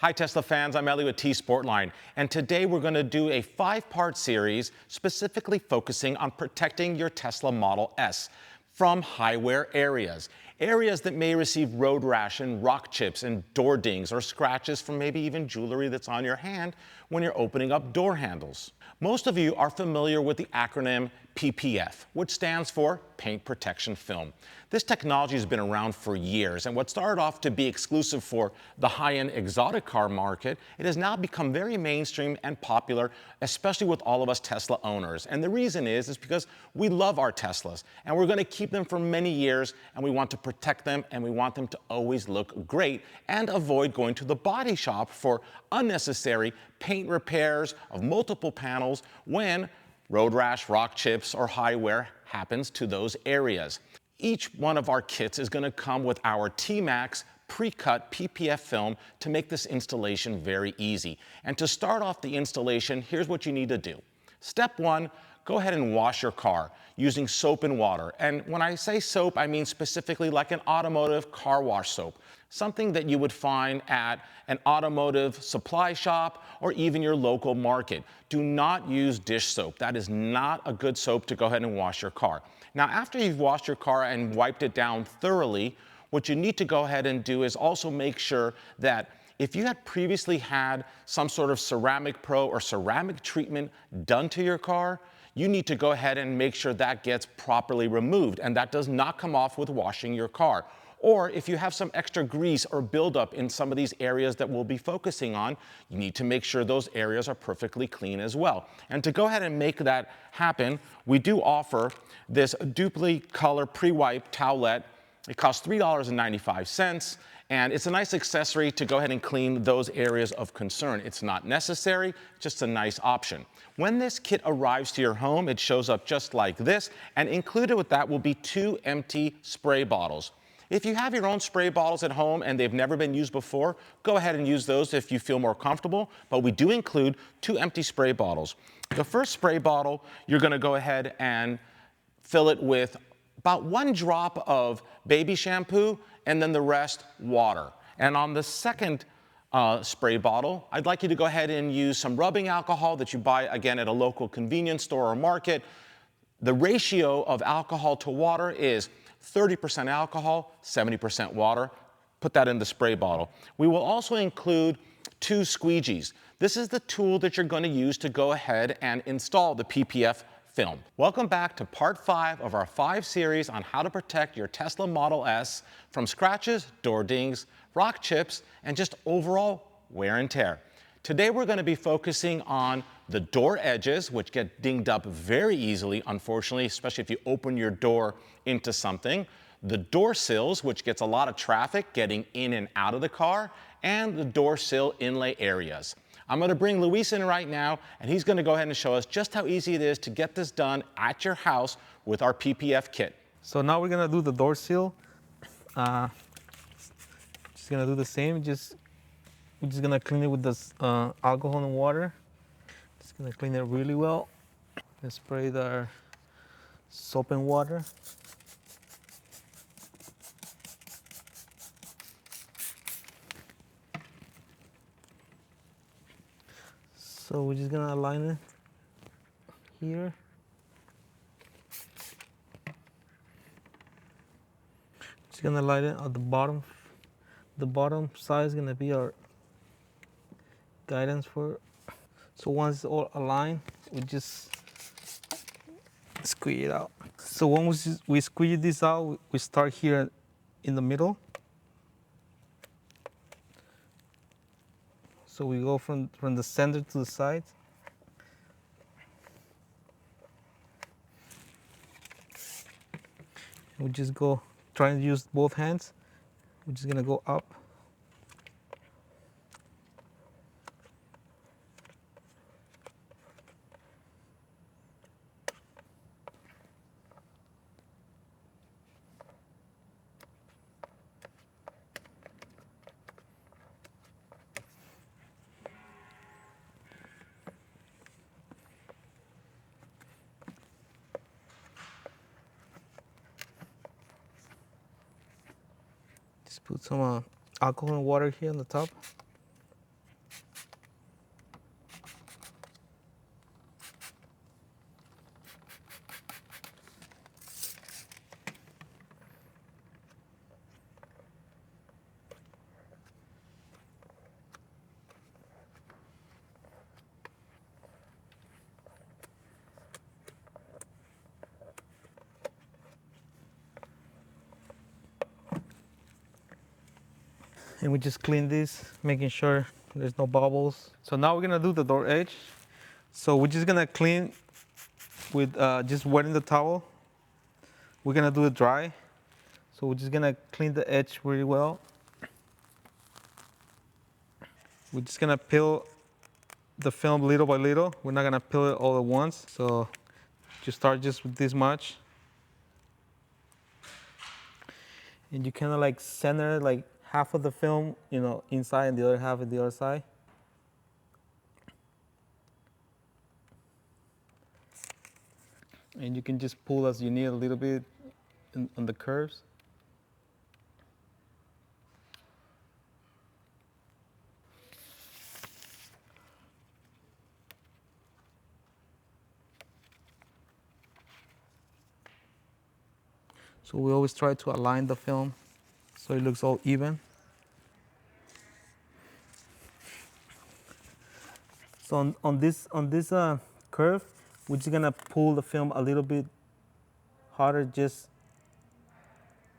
Hi Tesla fans, I'm Ellie with T-Sportline, and today we're going to do a 5-part series specifically focusing on protecting your Tesla Model S from high-wear areas. Areas that may receive road rash and rock chips and door dings or scratches from maybe even jewelry that's on your hand when you're opening up door handles. Most of you are familiar with the acronym PPF, which stands for Paint Protection Film. This technology has been around for years, and what started off to be exclusive for the high-end exotic car market, it has now become very mainstream and popular, especially with all of us Tesla owners. And the reason is because we love our Teslas, and we're going to keep them for many years, and we want to protect them, and we want them to always look great, and avoid going to the body shop for unnecessary paint repairs of multiple panels when road rash, rock chips, or high wear happens to those areas. Each one of our kits is going to come with our T-Max pre-cut PPF film to make this installation very easy. And to start off the installation, here's what you need to do. Step 1, go ahead and wash your car using soap and water. And when I say soap, I mean specifically like an automotive car wash soap. Something that you would find at an automotive supply shop or even your local market. Do not use dish soap. That is not a good soap to go ahead and wash your car. Now, after you've washed your car and wiped it down thoroughly, what you need to go ahead and do is also make sure that if you had previously had some sort of ceramic pro or ceramic treatment done to your car, you need to go ahead and make sure that gets properly removed, and that does not come off with washing your car. Or if you have some extra grease or buildup in some of these areas that we'll be focusing on, you need to make sure those areas are perfectly clean as well. And to go ahead and make that happen, we do offer this Dupli Color Pre-Wipe Towelette. It costs $3.95, and it's a nice accessory to go ahead and clean those areas of concern. It's not necessary, just a nice option. When this kit arrives to your home, it shows up just like this, and included with that will be 2 empty spray bottles. If you have your own spray bottles at home and they've never been used before, go ahead and use those if you feel more comfortable, but we do include 2 empty spray bottles. The first spray bottle, you're going to go ahead and fill it with about 1 drop of baby shampoo and then the rest water. And on the second spray bottle, I'd like you to go ahead and use some rubbing alcohol that you buy, again, at a local convenience store or market. The ratio of alcohol to water is 30% alcohol, 70% water. Put that in the spray bottle. We will also include 2 squeegees. This is the tool that you're going to use to go ahead and install the PPF film. Welcome back to part 5 of our 5 series on how to protect your Tesla Model S from scratches, door dings, rock chips, and just overall wear and tear. Today we're going to be focusing on the door edges, which get dinged up very easily, unfortunately, especially if you open your door into something. The door sills, which gets a lot of traffic getting in and out of the car, and the door sill inlay areas. I'm going to bring Luis in right now, and he's going to go ahead and show us just how easy it is to get this done at your house with our PPF kit. So now we're going to do the door seal. Just going to do the same. We're just going to clean it with this alcohol and water. Just going to clean it really well. And spray the soap and water. So we're just going to align it here. Just going to align it at the bottom. The bottom side is going to be our guidance for it. So once it's all aligned, we just squeeze it out. So when we squeeze this out, we start here in the middle. So we go from the center to the side. We just go, trying to use both hands. We're just gonna go up. Just put some alcohol and water here on the top. And we just clean this, making sure there's no bubbles. So now we're gonna do the door edge. So we're just gonna clean with just wetting the towel. We're gonna do it dry. So we're just gonna clean the edge really well. We're just gonna peel the film little by little. We're not gonna peel it all at once. So just start just with this much. And you kind of like center like half of the film, you know, inside and the other half at the other side. And you can just pull as you need a little bit on the curves. So we always try to align the film so it looks all even. So on this curve, we're just gonna pull the film a little bit harder, just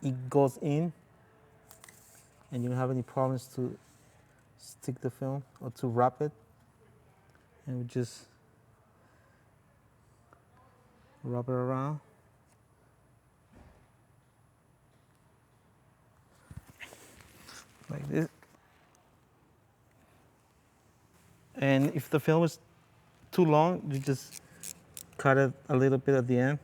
it goes in, and you don't have any problems to stick the film or to wrap it. And we just wrap it around. Like this. And if the film is too long, you just cut it a little bit at the end.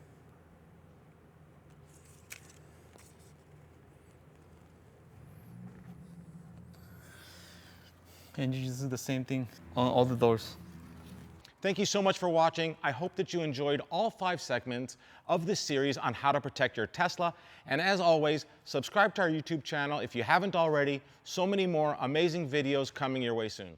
And you just do the same thing on all the doors. Thank you so much for watching. I hope that you enjoyed all 5 segments of this series on how to protect your Tesla. And as always, subscribe to our YouTube channel if you haven't already. So many more amazing videos coming your way soon.